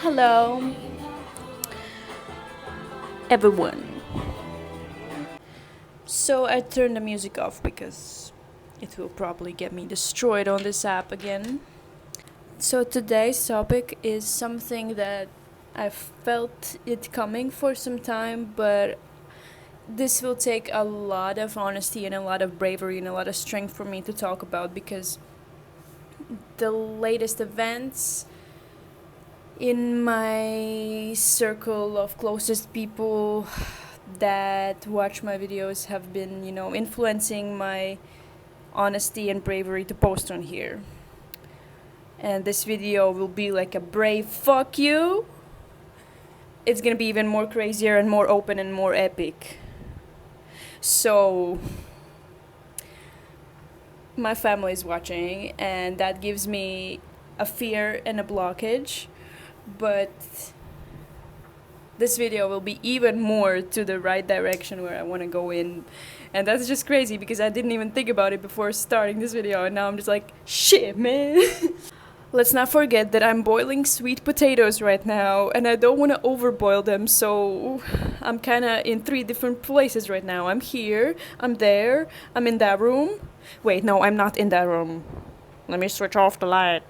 Hello, everyone. So I turned the music off because it will probably get me destroyed on this app again. So today's topic is something that I've felt it coming for some time, but this will take a lot of honesty and a lot of bravery and a lot of strength for me to talk about because the latest events in my circle of closest people that watch my videos have been, influencing my honesty and bravery to post on here. And this video will be like a brave fuck you. It's gonna be even more crazier and more open and more epic. So, my family is watching, and that gives me a fear and a blockage. But this video will be even more to the right direction where I want to go in. And that's just crazy because I didn't even think about it before starting this video, and now I'm just like, shit, man. Let's not forget that I'm boiling sweet potatoes right now, and I don't want to overboil them, so I'm kind of in three different places right now. I'm here, I'm there, I'm in that room. Wait, no, I'm not in that room. Let me switch off the light.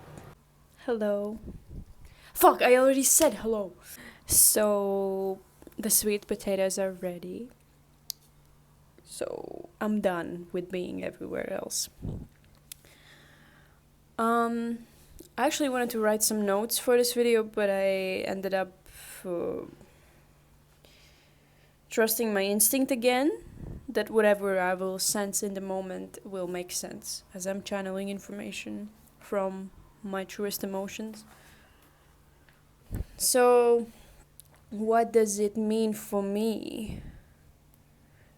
Hello. Fuck, I already said hello. So, the sweet potatoes are ready. So, I'm done with being everywhere else. I actually wanted to write some notes for this video, but I ended up trusting my instinct again, that whatever I will sense in the moment will make sense, as I'm channeling information from my truest emotions. So, what does it mean for me?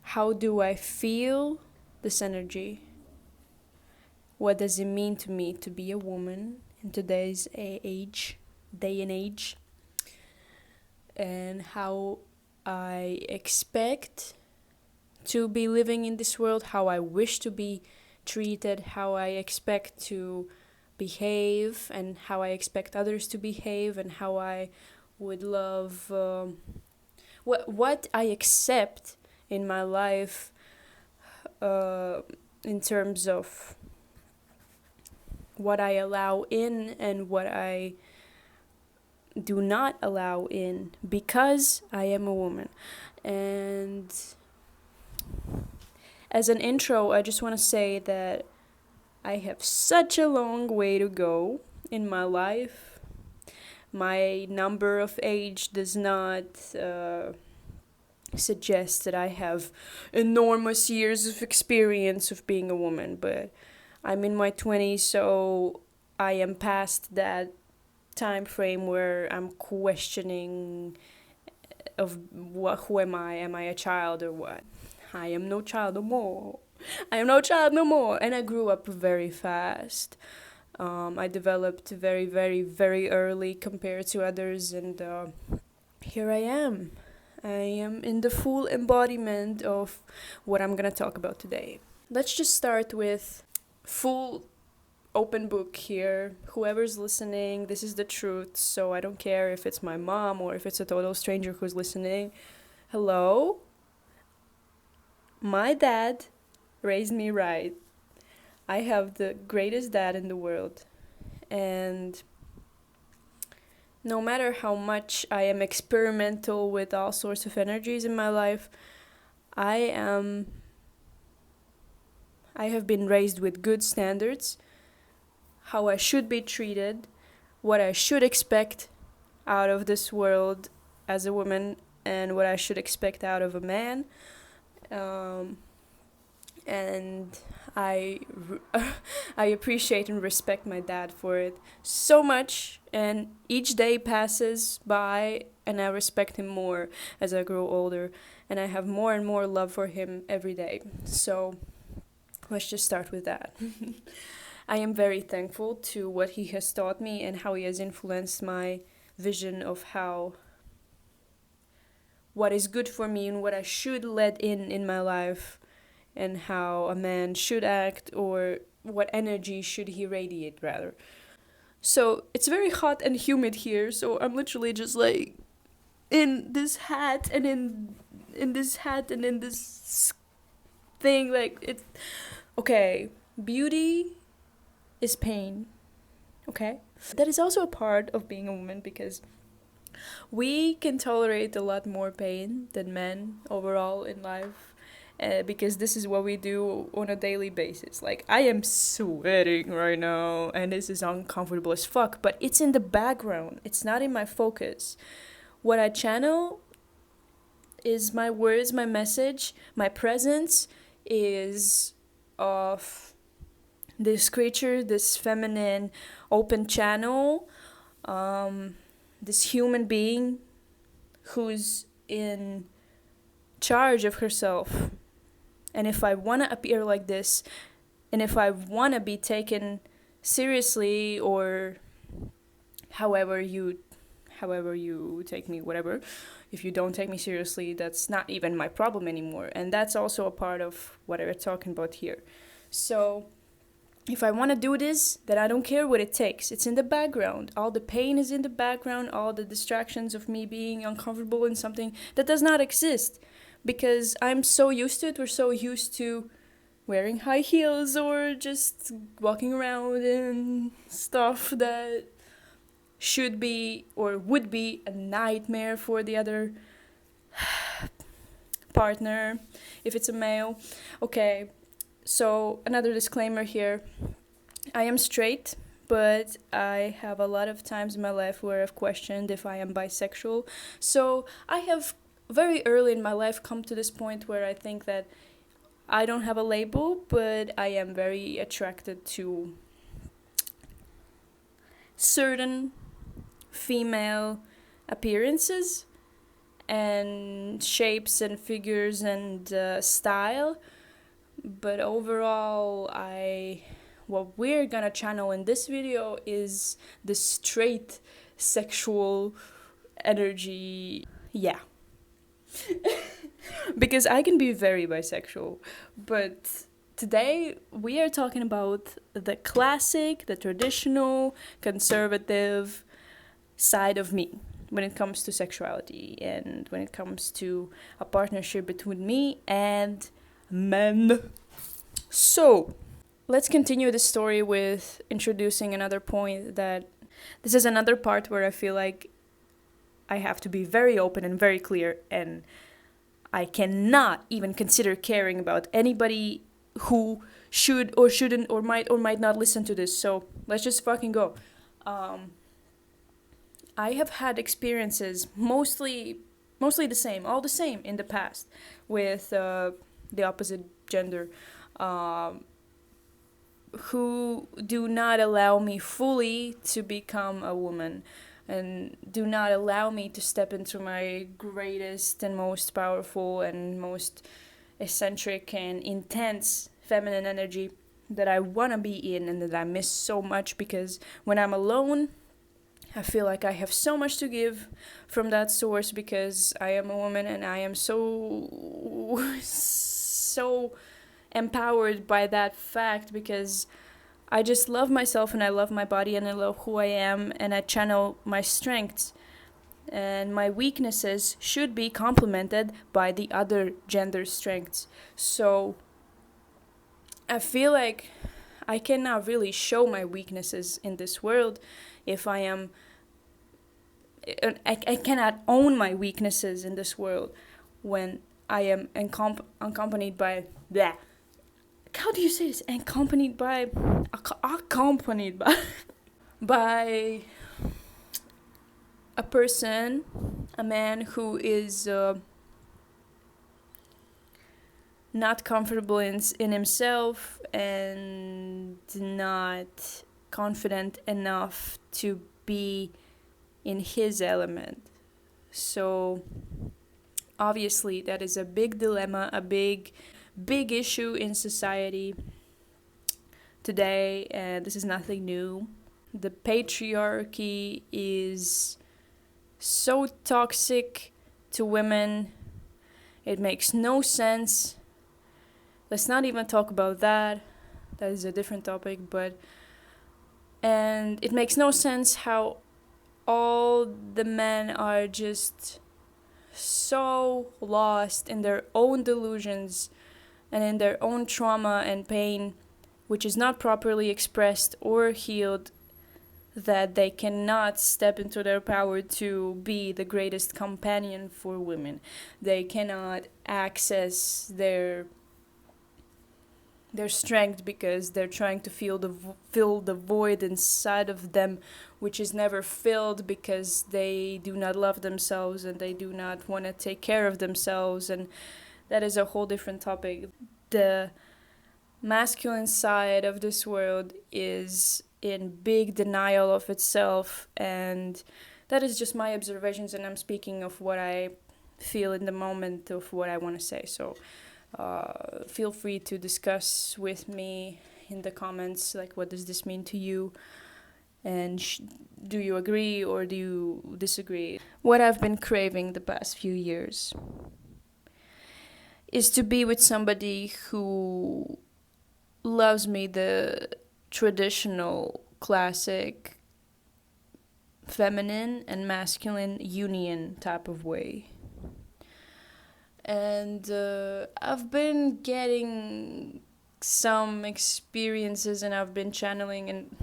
How do I feel this energy? What does it mean to me to be a woman in today's day and age? And how I expect to be living in this world, how I wish to be treated, how I expect to behave, and how I expect others to behave, and how I would love what I accept in my life in terms of what I allow in and what I do not allow in because I am a woman. And as an intro, I just want to say that I have such a long way to go in my life. My number of age does not suggest that I have enormous years of experience of being a woman, but I'm in my 20s, so I am past that time frame where I'm questioning of who am I? Am I a child or what? I am no child no more. I am no child no more. And I grew up very fast. I developed very, very, very early compared to others, and here I am. I am in the full embodiment of what I'm gonna talk about today. Let's just start with full open book here. Whoever's listening, this is the truth, so I don't care if it's my mom or if it's a total stranger who's listening. Hello? My dad raised me right. I have the greatest dad in the world, and no matter how much I am experimental with all sorts of energies in my life, I have been raised with good standards, how I should be treated, what I should expect out of this world as a woman, and what I should expect out of a man. And I appreciate and respect my dad for it so much, and each day passes by and I respect him more as I grow older, and I have more and more love for him every day. So let's just start with that. I am very thankful to what he has taught me and how he has influenced my vision of what is good for me and what I should let in my life, and how a man should act, or what energy should he radiate rather. So it's very hot and humid here, so I'm literally just like in this hat and in this hat and in this thing, like it. Okay, beauty is pain. Okay, that is also a part of being a woman, because we can tolerate a lot more pain than men overall in life. Because this is what we do on a daily basis. Like, I am sweating right now, and this is uncomfortable as fuck, but it's in the background. It's not in my focus. What I channel is my words, my message, my presence is of this creature, this feminine, open channel, this human being who's in charge of herself. And if I want to appear like this, and if I want to be taken seriously, or however you take me, whatever, if you don't take me seriously, that's not even my problem anymore. And that's also a part of what we're talking about here. So if I want to do this, then I don't care what it takes. It's in the background. All the pain is in the background, all the distractions of me being uncomfortable in something that does not exist. Because I'm so used to it. We're so used to wearing high heels or just walking around in stuff that should be or would be a nightmare for the other partner if it's a male. Okay, so another disclaimer here. I am straight, but I have a lot of times in my life where I've questioned if I am bisexual. So I have very early in my life come to this point where I think that I don't have a label, but I am very attracted to certain female appearances and shapes and figures and style. But overall, what we're gonna channel in this video is the straight sexual energy. Yeah. Because I can be very bisexual, but today we are talking about the classic, the traditional, conservative side of me when it comes to sexuality and when it comes to a partnership between me and men. So, let's continue the story with introducing another point, that this is another part where I feel like I have to be very open and very clear, and I cannot even consider caring about anybody who should or shouldn't or might not listen to this. So let's just fucking go. I have had experiences mostly the same, all the same in the past with the opposite gender, who do not allow me fully to become a woman, and do not allow me to step into my greatest and most powerful and most eccentric and intense feminine energy that I want to be in and that I miss so much, because when I'm alone, I feel like I have so much to give from that source, because I am a woman and I am so empowered by that fact, because I just love myself and I love my body and I love who I am, and I channel my strengths, and my weaknesses should be complemented by the other gender strengths. So I feel like I cannot really show my weaknesses in this world if I cannot own my weaknesses in this world when I am accompanied by blah. How do you say this? Accompanied by by a person, a man who is not comfortable in himself and not confident enough to be in his element. So obviously that is a big dilemma, a big issue in society today, and this is nothing new. The patriarchy is so toxic to women, it makes no sense. Let's not even talk about that. That is a different topic, but And it makes no sense how all the men are just so lost in their own delusions and in their own trauma and pain, which is not properly expressed or healed, that they cannot step into their power to be the greatest companion for women. They cannot access their strength because they're trying to fill the void inside of them, which is never filled because they do not love themselves and they do not want to take care of themselves. And that is a whole different topic. The masculine side of this world is in big denial of itself, and that is just my observations, and I'm speaking of what I feel in the moment of what I want to say. So feel free to discuss with me in the comments, like, what does this mean to you, and do you agree or do you disagree? What I've been craving the past few years is to be with somebody who loves me the traditional, classic, feminine and masculine union type of way. And I've been getting some experiences, and I've been channeling, and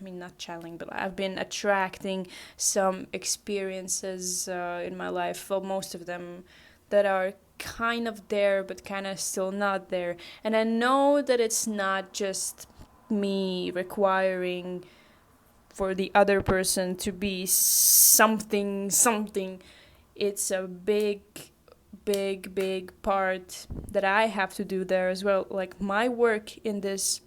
not channeling, but I've been attracting some experiences in my life, well, most of them, that are kind of there but kind of still not there. And I know that it's not just me requiring for the other person to be something. It's a big part that I have to do there as well. Like, my work in this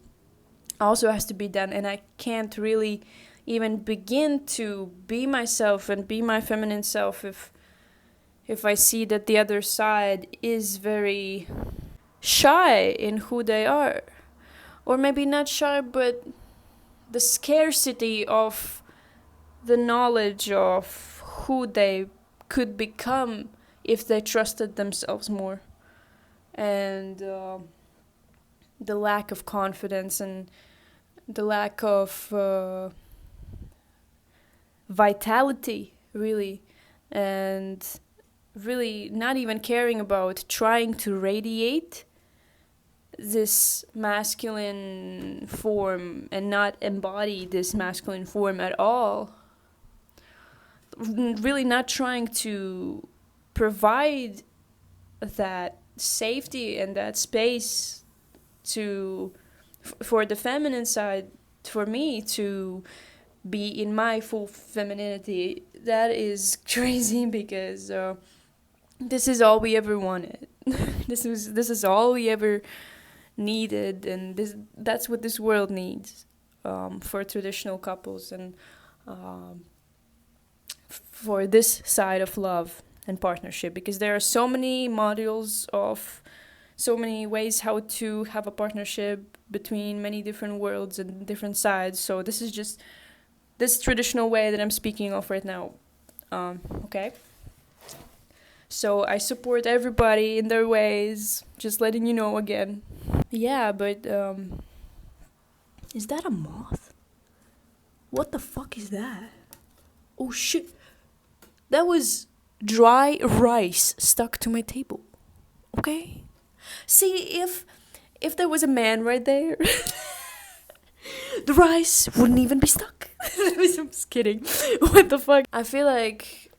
also has to be done, and I can't really even begin to be myself and be my feminine self if I see that the other side is very shy in who they are. Or maybe not shy, but the scarcity of the knowledge of who they could become if they trusted themselves more. And the lack of confidence and the lack of vitality, really. And really not even caring about trying to radiate this masculine form and not embody this masculine form at all. Really not trying to provide that safety and that space for the feminine side, for me to be in my full femininity. That is crazy, because this is all we ever wanted. This is all we ever needed, and that's what this world needs for traditional couples, and for this side of love and partnership, because there are so many modules of so many ways how to have a partnership between many different worlds and different sides. So this is just this traditional way that I'm speaking of right now. Okay? So I support everybody in their ways, just letting you know again. Yeah, but is that a moth? What the fuck is that? Oh shit. That was dry rice stuck to my table. Okay? See, if there was a man right there, the rice wouldn't even be stuck. I'm just kidding. What the fuck? I feel like,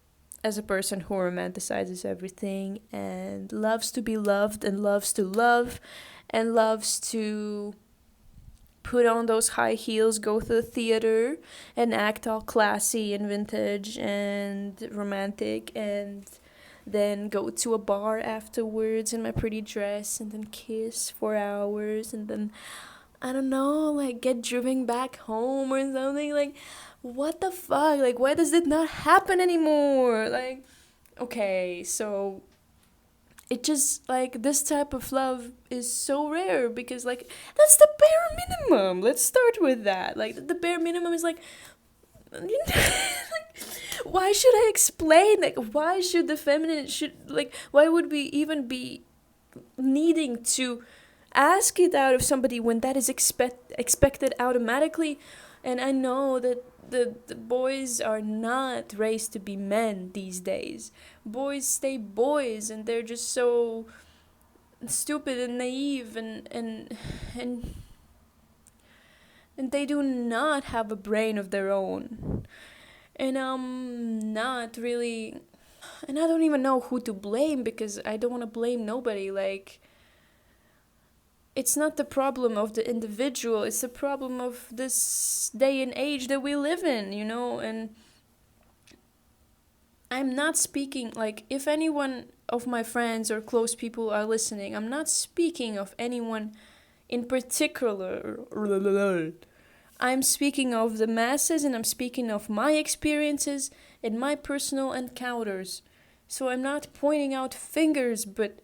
as a person who romanticizes everything and loves to be loved and loves to love and loves to put on those high heels, go to the theater and act all classy and vintage and romantic, and then go to a bar afterwards in my pretty dress and then kiss for hours, and then, I don't know, like, get driven back home or something. Like, what the fuck? Like, why does it not happen anymore? Like, okay, so it just, like, this type of love is so rare, because, like, that's the bare minimum. Let's start with that. Like, the bare minimum is, like, why should I explain? Like, why should the feminine why would we even be needing to ask it out of somebody when that is expected automatically? And I know that the boys are not raised to be men these days. Boys stay boys, and they're just so stupid and naive, and and they do not have a brain of their own. And I'm not really, and I don't even know who to blame, because I don't want to blame nobody. Like, it's not the problem of the individual, it's the problem of this day and age that we live in, you know? And I'm not speaking, like, if anyone of my friends or close people are listening, I'm not speaking of anyone in particular. I'm speaking of the masses, and I'm speaking of my experiences and my personal encounters. So I'm not pointing out fingers, but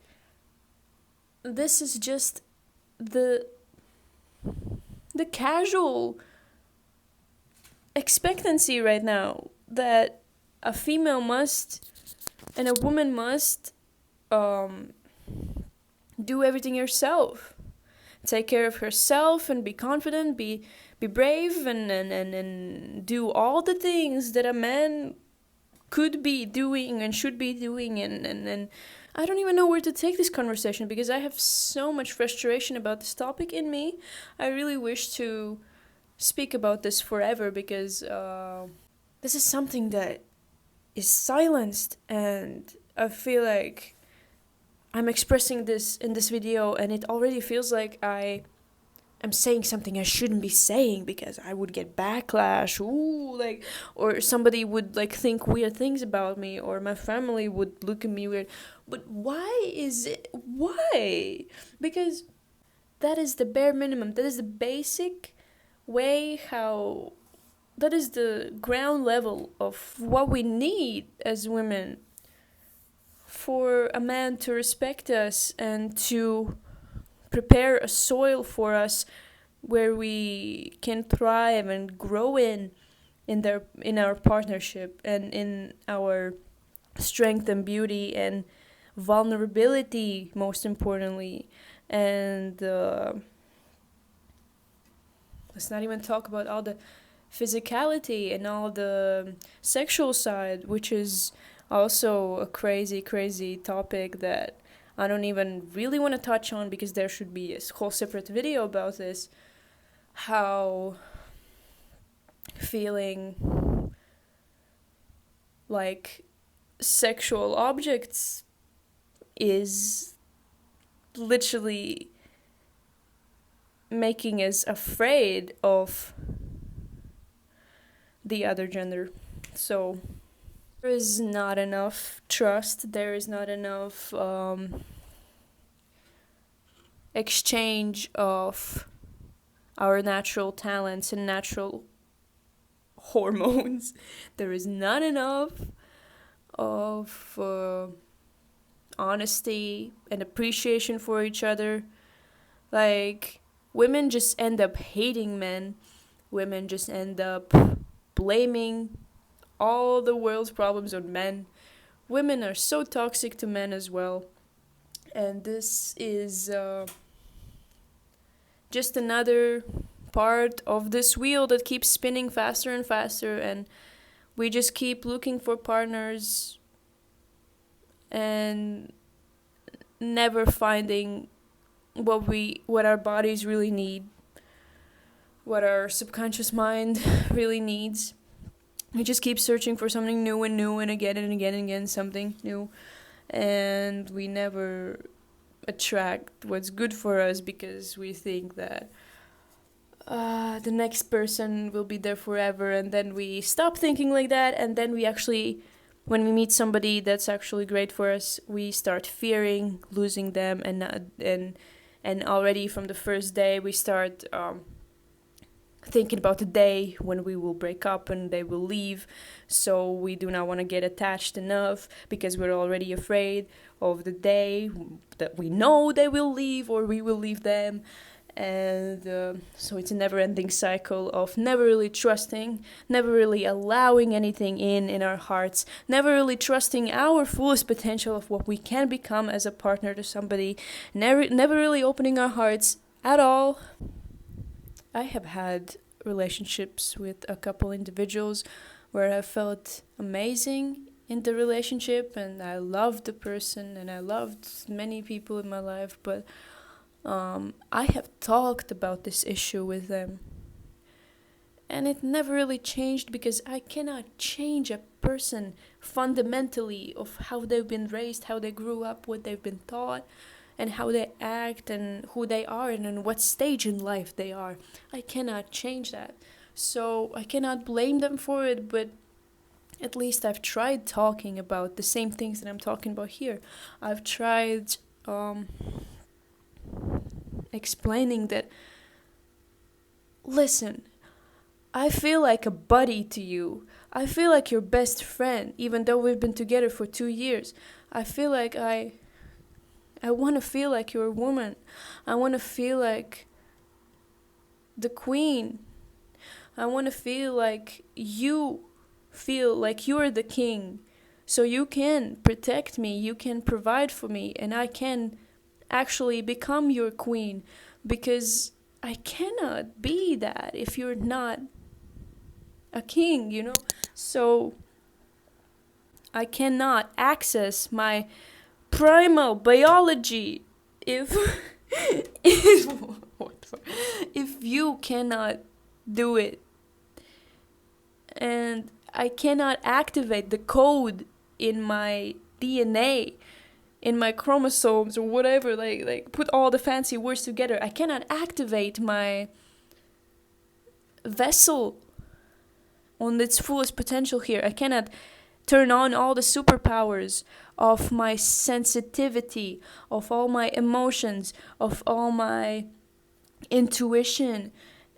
this is just the casual expectancy right now, that a female must and a woman must do everything herself, take care of herself, and be confident, be brave, and do all the things that a man could be doing and should be doing. And I don't even know where to take this conversation, because I have so much frustration about this topic in me. I really wish to speak about this forever, because this is something that is silenced, and I feel like I'm expressing this in this video, and it already feels like I'm saying something I shouldn't be saying, because I would get backlash, or somebody would like think weird things about me, or my family would look at me weird. But why is it? Why? Because that is the bare minimum. That is the basic way how. That is the ground level of what we need as women, for a man to respect us and to prepare a soil for us where we can thrive and grow in our partnership, and in our strength and beauty and vulnerability, most importantly. And let's not even talk about all the physicality and all the sexual side, which is also a crazy topic that I don't even really want to touch on, because there should be a whole separate video about this. How feeling like sexual objects is literally making us afraid of the other gender. So there is not enough trust, there is not enough exchange of our natural talents and natural hormones. There is not enough of honesty and appreciation for each other. Like, women just end up hating men. Women just end up blaming all the world's problems on men. Women are so toxic to men as well. And this is just another part of this wheel that keeps spinning faster and faster, and we just keep looking for partners and never finding what our bodies really need, what our subconscious mind really needs. We just keep searching for something new and again and again and again, something new, and we never attract what's good for us, because we think that the next person will be there forever, and then we stop thinking like that, and then we actually, when we meet somebody that's actually great for us, we start fearing losing them, and already from the first day we start thinking about the day when we will break up and they will leave. So we do not want to get attached enough, because we're already afraid of the day that we know they will leave or we will leave them. And so it's a never-ending cycle of never really trusting, never really allowing anything in our hearts, never really trusting our fullest potential of what we can become as a partner to somebody, never really opening our hearts at all. I have had relationships with a couple individuals where I felt amazing in the relationship, and I loved the person, and I loved many people in my life, but I have talked about this issue with them. And it never really changed because I cannot change a person fundamentally of how they've been raised, how they grew up, what they've been taught, and how they act, and who they are, and in what stage in life they are. I cannot change that. So I cannot blame them for it, but at least I've tried talking about the same things that I'm talking about here. I've tried explaining that, listen, I feel like a buddy to you. I feel like your best friend, even though we've been together for 2 years. I feel like I want to feel like you're a woman. I want to feel like the queen. I want to feel like you feel like you're the king. So you can protect me, you can provide for me, and I can actually become your queen, because I cannot be that if you're not a king, you know? So I cannot access my primal biology if if you cannot do it. And I cannot activate the code in my DNA, in my chromosomes or whatever, like put all the fancy words together. I cannot activate my vessel on its fullest potential here. I cannot turn on all the superpowers of my sensitivity, of all my emotions, of all my intuition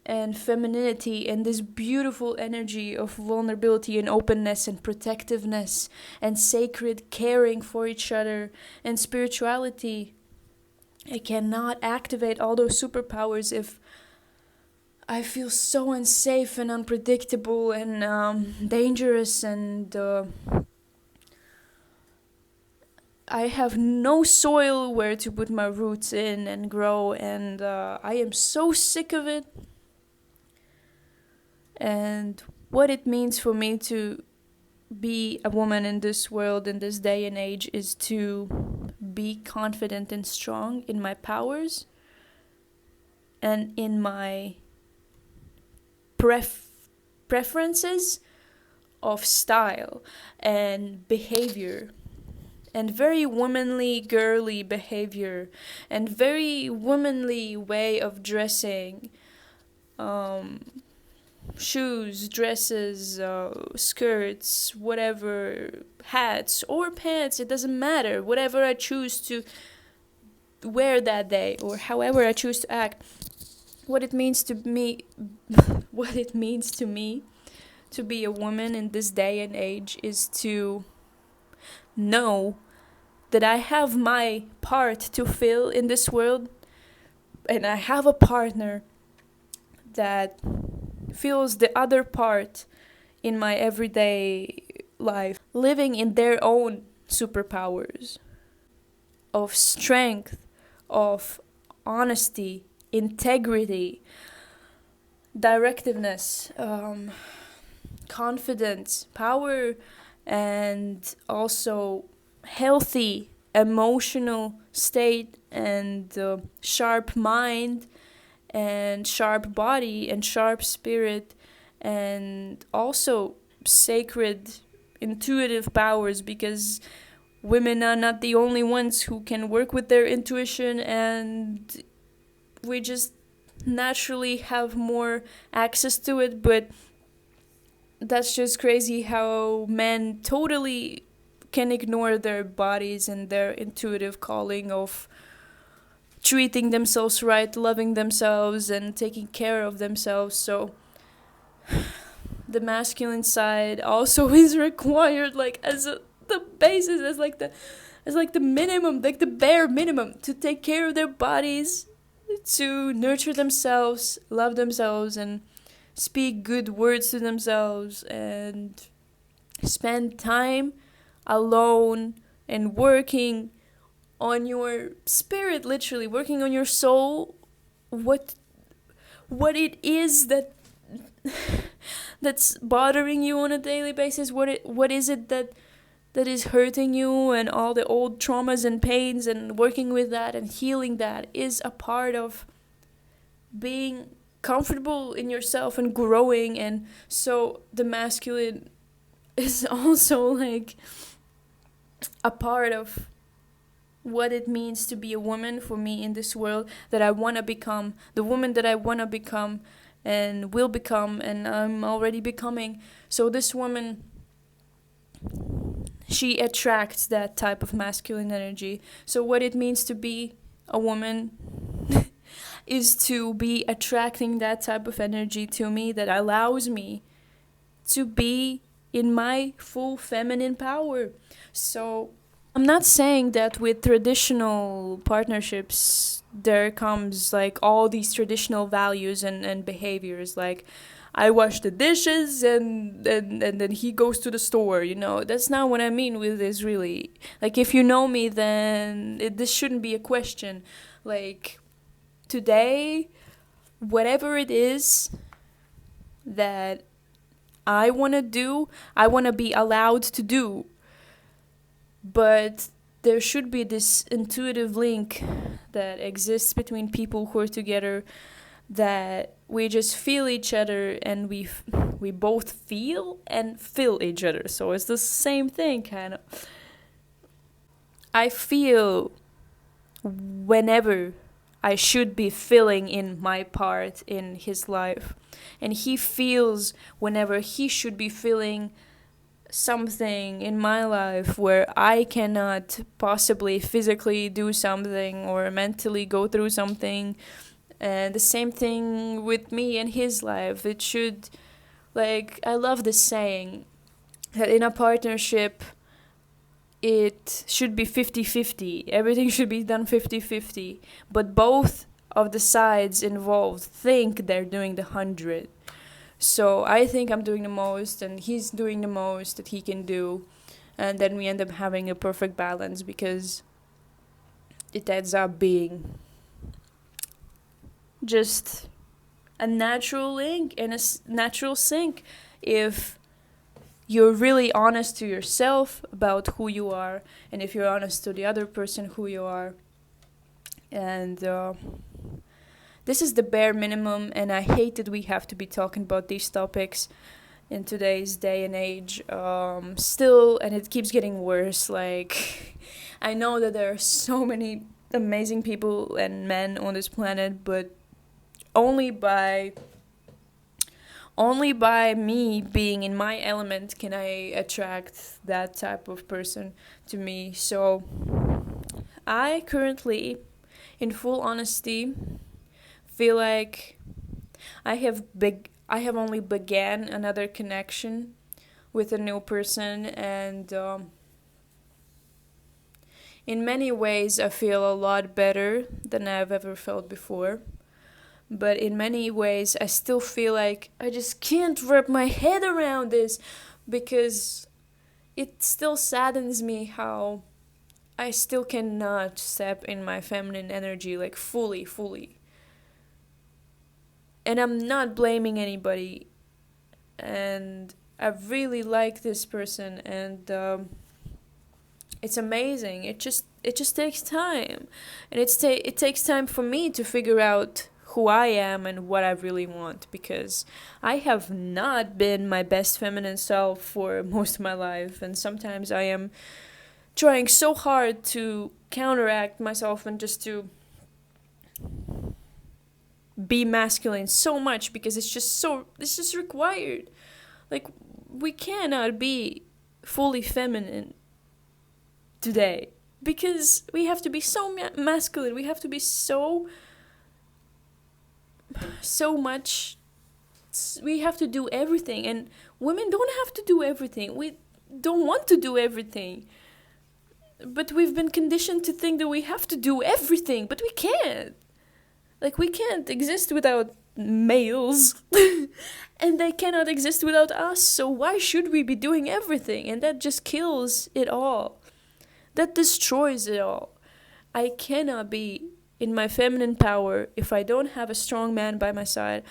and femininity, and this beautiful energy of vulnerability and openness and protectiveness and sacred caring for each other and spirituality. I cannot activate all those superpowers if I feel so unsafe and unpredictable and dangerous, and I have no soil where to put my roots in and grow, and I am so sick of it. And what it means for me to be a woman in this world, in this day and age, is to be confident and strong in my powers and in my preferences of style and behavior, and very womanly, girly behavior, and very womanly way of dressing, shoes, dresses, skirts, whatever, hats or pants, it doesn't matter, whatever I choose to wear that day, or however I choose to act. What it means to me to be a woman in this day and age is to know that I have my part to fill in this world, and I have a partner that fills the other part in my everyday life, living in their own superpowers of strength, of honesty, integrity, directiveness, confidence, power, and also healthy emotional state, and sharp mind, and sharp body, and sharp spirit, and also sacred intuitive powers, because women are not the only ones who can work with their intuition, and we just naturally have more access to it. But that's just crazy how men totally can ignore their bodies and their intuitive calling of treating themselves right, loving themselves, and taking care of themselves. So the masculine side also is required, like as the basis, as like the minimum, like the bare minimum, to take care of their bodies, to nurture themselves, love themselves, and speak good words to themselves, and spend time alone and working on your spirit, literally working on your soul, what it is that that's bothering you on a daily basis? What is it that is hurting you, and all the old traumas and pains, and working with that and healing that is a part of being comfortable in yourself and growing. And so the masculine is also like a part of what it means to be a woman for me in this world, that I want to become, the woman that I want to become and will become, and I'm already becoming. So this woman, she attracts that type of masculine energy. So what it means to be a woman is to be attracting that type of energy to me that allows me to be in my full feminine power. So I'm not saying that with traditional partnerships there comes like all these traditional values and behaviors, like I wash the dishes and then he goes to the store, you know. That's not what I mean with this, really. Like, if you know me, then this shouldn't be a question. Like, today, whatever it is that I want to do, I want to be allowed to do. But there should be this intuitive link that exists between people who are together, that we just feel each other, and we both feel and fill each other. So it's the same thing, kind of. I feel whenever I should be filling in my part in his life, and he feels whenever he should be filling something in my life where I cannot possibly physically do something or mentally go through something. And the same thing with me and his life. It should, like, I love this saying that in a partnership it should be 50-50. Everything should be done 50-50, but both of the sides involved think they're doing the 100. So I think I'm doing the most and he's doing the most that he can do, and then we end up having a perfect balance, because it ends up being just a natural link and a natural sync if you're really honest to yourself about who you are, and if you're honest to the other person who you are. And this is the bare minimum, and I hate that we have to be talking about these topics in today's day and age still, and it keeps getting worse. Like, I know that there are so many amazing people and men on this planet, but only by me being in my element can I attract that type of person to me. So I currently, in full honesty, feel like I have only began another connection with a new person, and in many ways I feel a lot better than I've ever felt before. But in many ways I still feel like I just can't wrap my head around this, because it still saddens me how I still cannot step in my feminine energy, like fully. And I'm not blaming anybody, and I really like this person, and it's amazing. It just takes time, and it takes time for me to figure out who I am and what I really want, because I have not been my best feminine self for most of my life, and sometimes I am trying so hard to counteract myself and just to be masculine so much, because it's just required. Like, we cannot be fully feminine today, because we have to be so masculine. We have to be so much. We have to do everything, and women don't have to do everything. We don't want to do everything, but we've been conditioned to think that we have to do everything, but we can't. Like, we can't exist without males, and they cannot exist without us, so why should we be doing everything? And that just kills it all. That destroys it all. I cannot be in my feminine power if I don't have a strong man by my side.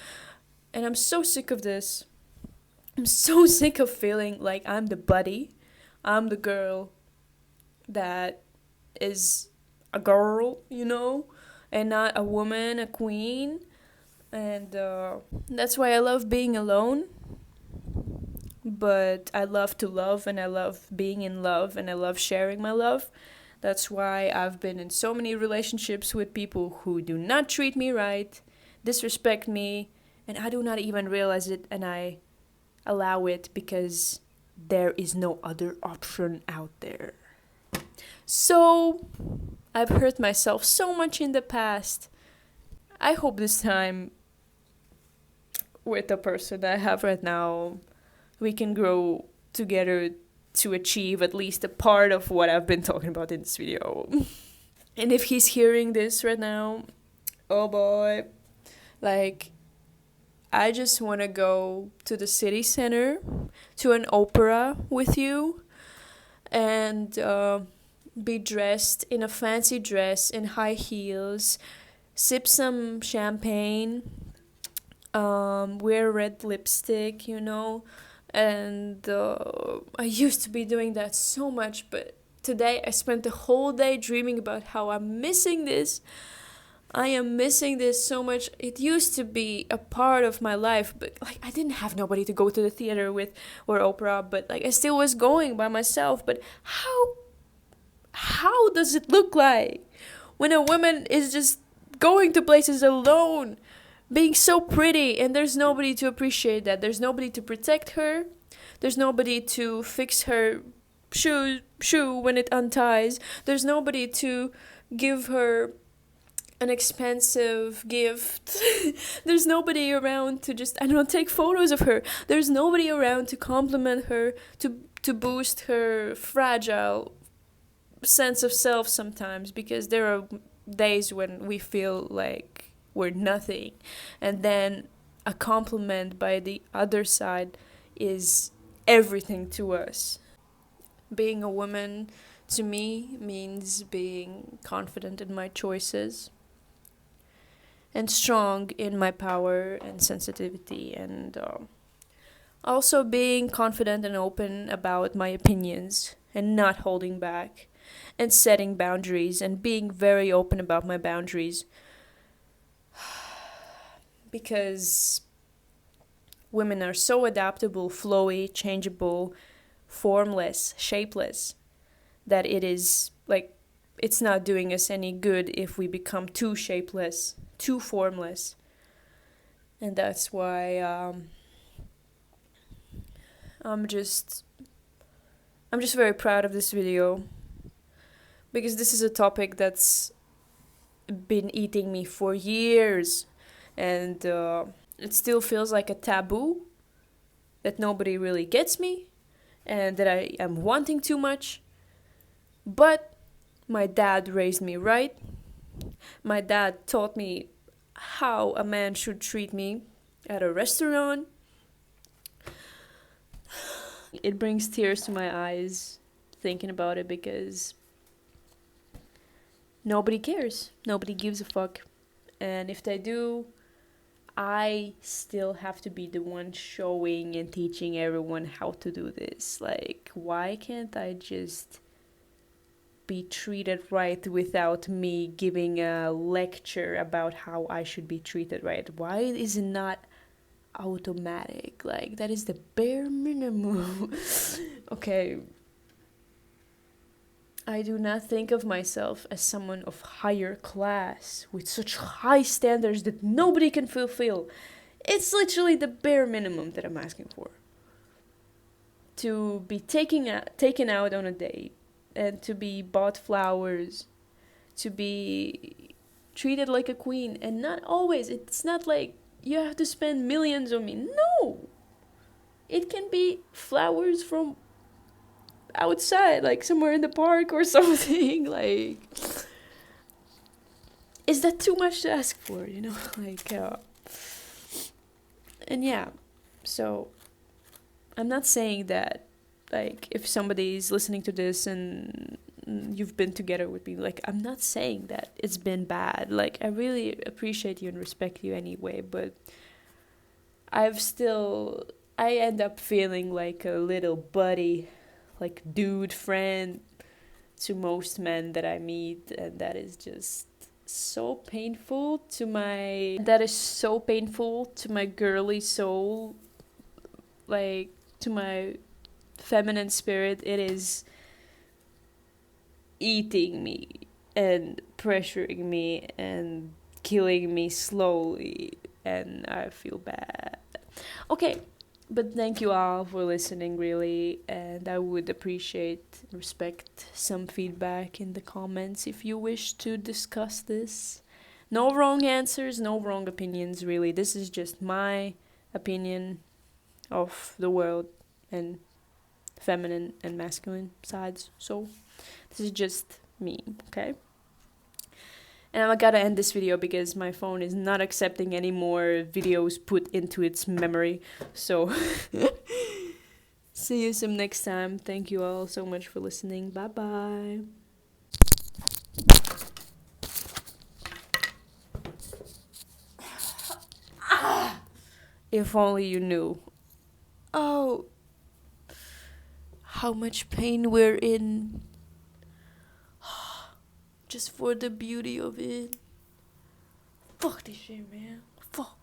And I'm so sick of this. I'm so sick of feeling like I'm the buddy. I'm the girl that is a girl, and not a woman, a queen. And that's why I love being alone. But I love to love, and I love being in love, and I love sharing my love. That's why I've been in so many relationships with people who do not treat me right, disrespect me, and I do not even realize it, and I allow it because there is no other option out there. So, I've hurt myself so much in the past. I hope this time, with the person I have right now, we can grow together to achieve at least a part of what I've been talking about in this video. And if he's hearing this right now, oh boy, like, I just want to go to the city center, to an opera with you, and be dressed in a fancy dress, in high heels, sip some champagne, wear red lipstick, and I used to be doing that so much, but today I spent the whole day dreaming about how I'm missing this. I am missing this so much. It used to be a part of my life, but like I didn't have nobody to go to the theater with or opera, but like I still was going by myself. But how does it look like when a woman is just going to places alone, being so pretty, and there's nobody to appreciate that? There's nobody to protect her. There's nobody to fix her shoe when it unties. There's nobody to give her an expensive gift. There's nobody around to just, take photos of her. There's nobody around to compliment her, to boost her fragile sense of self sometimes, because there are days when we feel like we're nothing, and then a compliment by the other side is everything to us. Being a woman to me means being confident in my choices and strong in my power and sensitivity, and also being confident and open about my opinions and not holding back and setting boundaries and being very open about my boundaries. Because women are so adaptable, flowy, changeable, formless, shapeless, that it is like it's not doing us any good if we become too shapeless, too formless. And that's why I'm just very proud of this video, because this is a topic that's been eating me for years, and it still feels like a taboo, that nobody really gets me, and that I am wanting too much. But my dad raised me right. My dad taught me how a man should treat me at a restaurant. It brings tears to my eyes thinking about it, because nobody cares. Nobody gives a fuck. And if they do, I still have to be the one showing and teaching everyone how to do this. Like, why can't I just be treated right without me giving a lecture about how I should be treated right? Why is it not automatic? Like, that is the bare minimum. Okay. I do not think of myself as someone of higher class with such high standards that nobody can fulfill. It's literally the bare minimum that I'm asking for. To be taken out on a date, and to be bought flowers, to be treated like a queen, and not always. It's not like you have to spend millions on me. No! It can be flowers from outside, like somewhere in the park or something. Like, is that too much to ask for, like and yeah, so I'm not saying that, like, if somebody's listening to this and you've been together with me, like, I'm not saying that it's been bad. Like, I really appreciate you and respect you anyway, but I end up feeling like a little buddy, like dude friend to most men that I meet, and that is just so painful to my girly soul, like to my feminine spirit. It is eating me and pressuring me and killing me slowly, and I feel bad. Okay, but thank you all for listening, really, and I would appreciate, respect some feedback in the comments if you wish to discuss this. No wrong answers, no wrong opinions, really. This is just my opinion of the world and feminine and masculine sides. So, this is just me, okay? And I gotta end this video because my phone is not accepting any more videos put into its memory. So, see you some next time. Thank you all so much for listening. Bye bye. If only you knew. Oh, how much pain we're in. Just for the beauty of it. Fuck this shit, man. Fuck.